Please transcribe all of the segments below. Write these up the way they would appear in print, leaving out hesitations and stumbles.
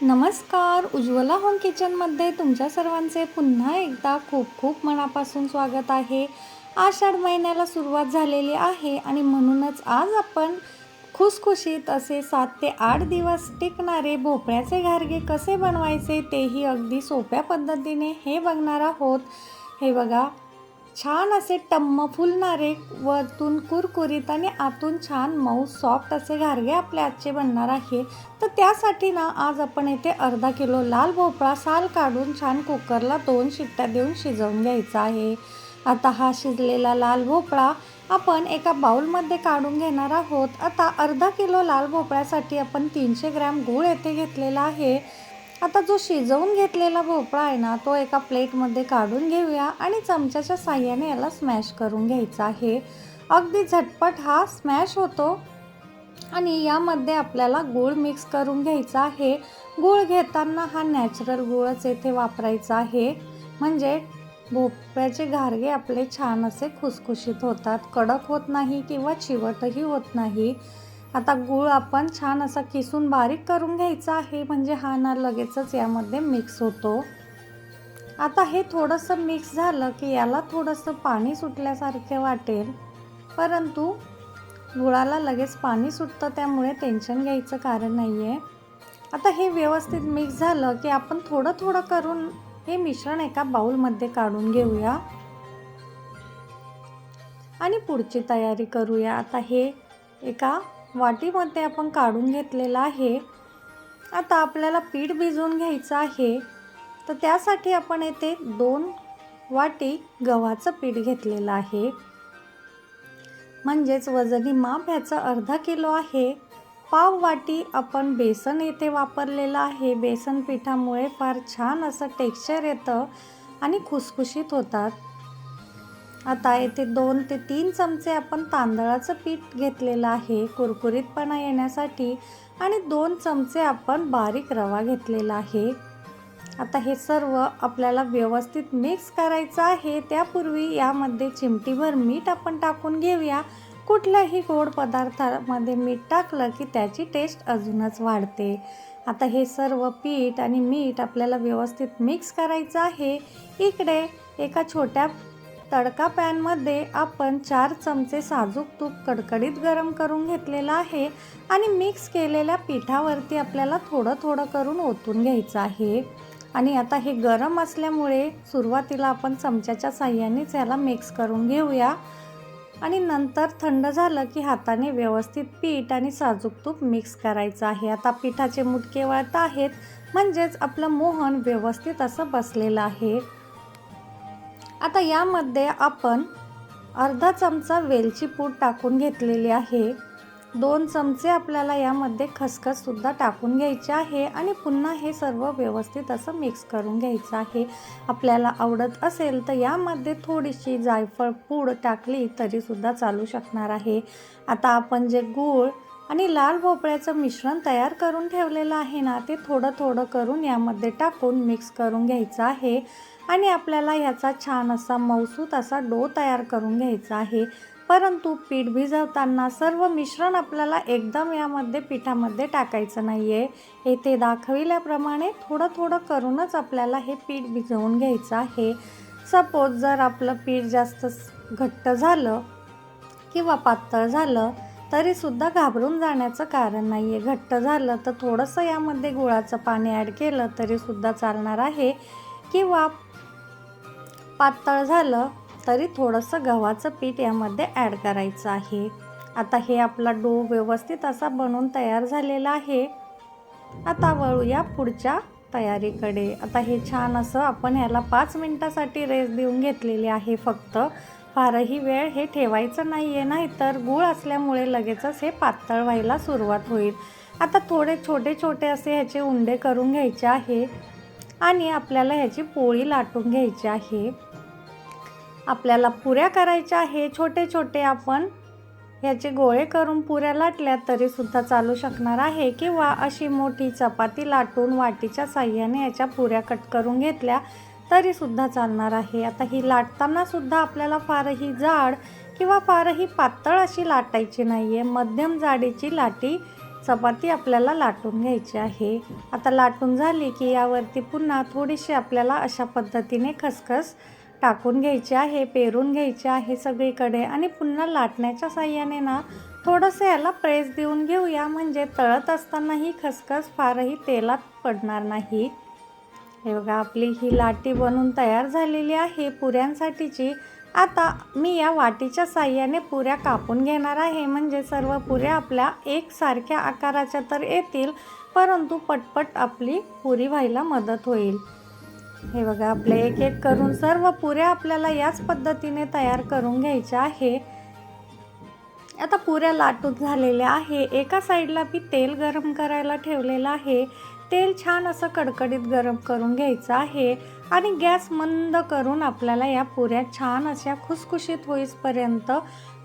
नमस्कार. उज्ज्वला होम किचनमध्ये तुमच्या सर्वांचे पुन्हा एकदा खूप खूप मनापासून स्वागत आहे. आषाढ महिन्याला सुरुवात झालेली आहे आणि म्हणूनच आज आपण खुसखुशीत असे 7 ते 8 दिवस टिकणारे भोपळ्याचे घारगे कसे बनवायचे तेही अगदी सोप्या पद्धतीने हे बघणार आहोत. हे बघा, छान असे टम्म फुलणारे, वरतून कुरकुरीत आणि आतून छान मऊ सॉफ्ट असे घारगे आपले आजचे बनणार आहे. तर त्यासाठी ना आज आपण येथे अर्धा किलो लाल भोपळा साल काढून छान कुकरला 2 शिट्ट्या देऊन शिजवून घ्यायचा आहे. आता हा शिजलेला लाल भोपळा आपण एका बाउलमध्ये काढून घेणार आहोत. आता अर्धा किलो लाल भोपळ्यासाठी आपण 300 ग्रॅम गूळ येथे घेतलेला आहे. आता जो शिजवून घेतलेला भोपळा आहे ना, तो एका प्लेटमध्ये काढून घेऊया आणि चमच्याच्या साहाय्याने याला स्मॅश करून घ्यायचा आहे. अगदी झटपट हा स्मॅश होतो आणि यामध्ये आपल्याला गूळ मिक्स करून घ्यायचा आहे. गूळ घेताना हा नॅचरल गूळच येथे वापरायचा आहे, म्हणजे भोपळ्याचे घारगे आपले छान असे खुसखुशीत होतात, कडक होत नाही किंवा चिवटही होत नाही. आता गूळ आपण छान असा किसून बारीक करून घ्यायचा आहे, म्हणजे हा ना लगेचच यामध्ये मिक्स होतो. आता हे थोडंसं मिक्स झालं की याला थोडंसं पाणी सुटल्यासारखे वाटेल, परंतु गुळाला लगेच पाणी सुटतं, त्यामुळे टेन्शन घ्यायचं कारण नाही आहे. आता हे व्यवस्थित मिक्स झालं की आपण थोडं थोडं करून हे मिश्रण एका बाउलमध्ये काढून घेऊया आणि पुढची तयारी करूया. आता हे एका वाटीमध्ये आपण काढून घेतलेलं आहे. आता आपल्याला पीठ भिजवून घ्यायचं आहे. तर त्यासाठी आपण येथे 2 वाटी गव्हाचं पीठ घेतलेलं आहे, म्हणजेच वजनी माप ह्याचं अर्धा किलो आहे. पाव वाटी आपण बेसन येथे वापरलेलं आहे. बेसन पिठामुळे फार छान असं टेक्स्चर येतं आणि खुसखुशीत होतात. आता येथे 2 ते 3 चमचे आपण तांदळाचं पीठ घेतलेलं आहे कुरकुरीतपणा येण्यासाठी, आणि 2 चमचे आपण बारीक रवा घेतलेला आहे. आता हे सर्व आपल्याला व्यवस्थित मिक्स करायचं आहे. त्यापूर्वी यामध्ये चिमटीभर मीठ आपण टाकून घेऊया. कुठल्याही गोड पदार्थामध्ये मीठ टाकलं की त्याची टेस्ट अजूनच वाढते. आता हे सर्व पीठ आणि मीठ आपल्याला व्यवस्थित मिक्स करायचं आहे. इकडे एका छोट्या तडका पॅनमध्ये आपण 4 चमचे साजूक तूप कडकडीत गरम करून घेतलेलं आहे आणि मिक्स केलेल्या पिठावरती आपल्याला थोडं थोडं करून ओतून घ्यायचं आहे. आणि आता हे गरम असल्यामुळे सुरुवातीला आपण चमच्याच्या साहाय्यानेच याला मिक्स करून घेऊया आणि नंतर थंड झालं की हाताने व्यवस्थित पीठ आणि साजूक तूप मिक्स करायचं आहे. आता पिठाचे मुटके वळत आहेत, म्हणजेच आपलं मोहन व्यवस्थित असं बसलेलं आहे. आता यामध्ये आपण अर्धा चमचा वेलची पूड टाकून घेतलेली आहे. 2 चमचे आपल्याला यामध्ये खसखससुद्धा टाकून घ्यायचे आहे आणि पुन्हा हे सर्व व्यवस्थित असं मिक्स करून घ्यायचं आहे. आपल्याला आवडत असेल तर यामध्ये थोडीशी जायफळ पूड टाकली तरीसुद्धा चालू शकणार आहे. आता आपण जे गूळ आणि लाल भोपळ्याचं मिश्रण तयार करून ठेवलेलं आहे ना, ते थोडं थोडं करून यामध्ये टाकून मिक्स करून घ्यायचं आहे आणि आपल्याला ह्याचा छान असा मऊसूत असा डो तयार करून घ्यायचा आहे. परंतु पीठ भिजवताना सर्व मिश्रण आपल्याला एकदम यामध्ये पिठामध्ये टाकायचं नाही आहे. येथे दाखविल्याप्रमाणे थोडं थोडं करूनच आपल्याला हे पीठ भिजवून घ्यायचं आहे. सपोज जर आपलं पीठ जास्त घट्ट झालं किंवा पातळ झालं तरीसुद्धा घाबरून जाण्याचं कारण नाही आहे. घट्ट झालं तर थोडंसं यामध्ये गुळाचं पाणी ॲड केलं तरीसुद्धा चालणार आहे, किंवा पातळ झालं तरी थोडंसं गव्हाचं पीठ यामध्ये ॲड करायचं आहे. आता हे आपला डो व्यवस्थित असा बनवून तयार झालेला आहे. आता वळूया पुढच्या तयारीकडे. आता हे छान असं आपण ह्याला 5 मिनिटासाठी रेस्ट देऊन घेतलेली आहे. फक्त फारही वेळ हे ठेवायचं नाही आहे, नाहीतर गूळ असल्यामुळे लगेचच हे पातळ व्हायला सुरुवात होईल. आता थोडे छोटे छोटे असे ह्याचे उंडे करून घ्यायचे आहे आणि आपल्याला ह्याची पोळी लाटून घ्यायची आहे. आपल्याला पुऱ्या करायच्या आहे. छोटे छोटे आपण ह्याचे गोळे करून पुऱ्या लाटल्या तरीसुद्धा चालू शकणार आहे, किंवा अशी मोठी चपाती लाटून वाटीच्या साहाय्याने याच्या पुऱ्या कट करून घेतल्या तरीसुद्धा चालणार आहे. आता ही लाटताना सुद्धा आपल्याला फारही जाड किंवा फारही पातळ अशी लाटायची नाही आहे. मध्यम जाडीची लाटी चपाती आपल्याला लाटून घ्यायची आहे। आता लाटून झाली की यावरती पुन्हा थोडीशी आपल्याला अशा पद्धतीने खसखस टाकून घ्यायची आहे, पेरून घ्यायची आहे सगळीकडे आणि पुन्हा लाटण्याच्या साहाय्याने ना थोडंसं याला प्रेस देऊन घेऊया, म्हणजे तळत असतानाही खसखस फारही तेलात पडणार नाही। हे बघा, आपली ही लाटी बनून तयार झालेली आहे पुऱ्यांसाठीची। आता मी या वाटीच्या साहाय्याने पुऱ्या कापून घेणार आहे, म्हणजे सर्व पुऱ्या आपल्या एकसारख्या आकाराच्या तर येतील, परंतु पटपट आपली पुरी व्हायला मदत होईल। हे बघा, आपले एक एक करून सर्व पुऱ्या आपल्याला याच पद्धतीने तयार करून घ्यायच्या आहे। आता पुऱ्या लाटून झालेल्या आहे। एका साईडला मी तेल गरम करायला ठेवलेलं आहे। तेल छान असं कडकडीत गरम करून घ्यायचं आहे आणि गॅस मंद करून आपल्याला या पुऱ्या छान अशा खुसखुशीत होईपर्यंत,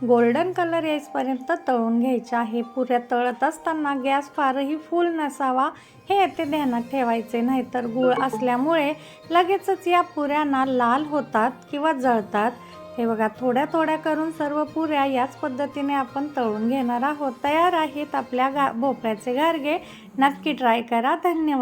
गोल्डन कलर येईपर्यंत तळून घ्यायच्या आहे। पुऱ्या तळत असताना गॅस फारही फुल नसावा हे येथे ध्यानात ठेवायचे, नाहीतर गूळ असल्यामुळे लगेचच या पुऱ्यांना लाल होतात किंवा जळतात। हे बघा, थोड्या थोड्या करून सर्व पुऱ्या याच पद्धतीने आपण तळून घेणार आहोत। तयार आहेत आपल्या भोपळ्याचे घारगे। नक्की ट्राय करा। धन्यवाद।